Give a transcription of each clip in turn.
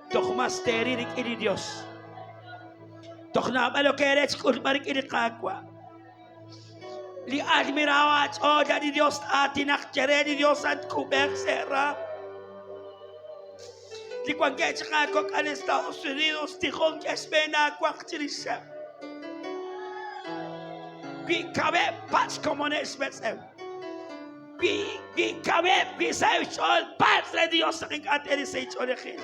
Tok masteri rik ini Dios. Tok na malo keret kul marik ini kakwa. Li admirawat oh jadi Dios atinak cere di Dios at kubek sera. Li kwangke chakakok al Estados Unidos tihong kesbena kwaktirisa. Qui cabe pas como nesbetsem. Qui cabe qui sai chol Padre Dios ring ateri sei cholekhil.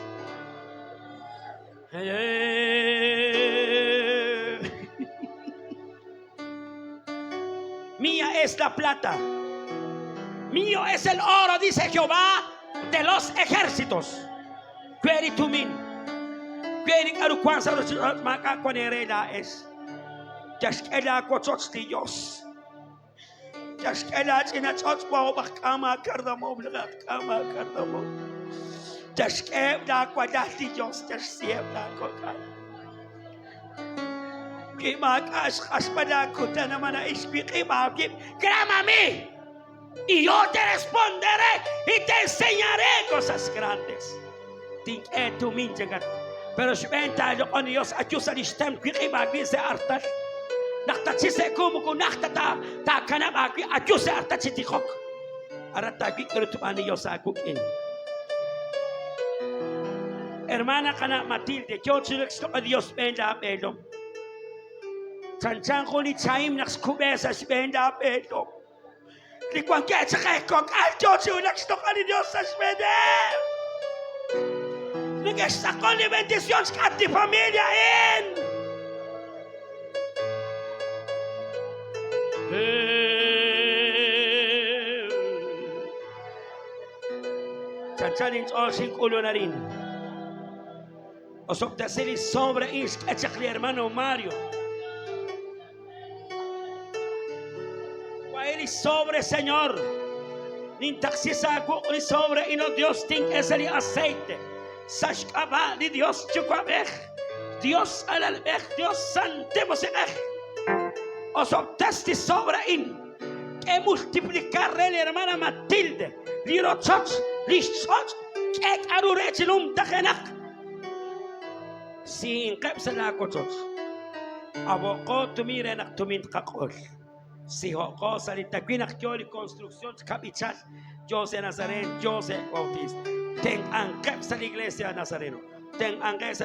Mía es la plata, mío es el oro, dice Jehová de los ejércitos. Queri tumin, queri aruquanza los maca cuanerela es. Jaskela kochots Dios. Jaskela china chots wa bakama kardamo blakama kardamo. Jaskela kwadati Dios jaskela kokal. Kimak aspada kutana mana ispiki babim. Clámame y yo te responderé y te enseñaré cosas grandes. Think tu minjagat. Pero si venta lo con Dios ayusa listem kiba bize artal. Naktatsi se kumuku naktata ta kanam aki ayusa artatsi tikok. Aratagi kerutupan Dios akukin. Hermana kana Matilde, yo chulexto a Dios benda pelo. Chanchan ko ni chaim naks kubesa si benda pelo. Di kwangke chakekok al yo chulexto a Dios sa benda. Nagkasakon ni bendisyons ka at di pamilya in. Chanchanin o singkulo na rin. Osok da sili sobre isk at sakli hermano Mario. Waili sobre Señor. Nintaksisa ko ni sobre ino Dios ting esali aceite. Sashkaba ni Dios chukwabech. Dios alalbech. Dios santemosebech. Osok testi sobre in. Que multiplicar la hermana Matilde. Liro choch. Lishot. Kek arurechilum takenak. Si ingkep salako choch. Aboko tumire nak tumint kakol. Si hoko salitaquinak yoli construcción capital. Jose Nazareno, Jose Bautista. Ten angkep sa iglesia Nazareno. Ten angkep sa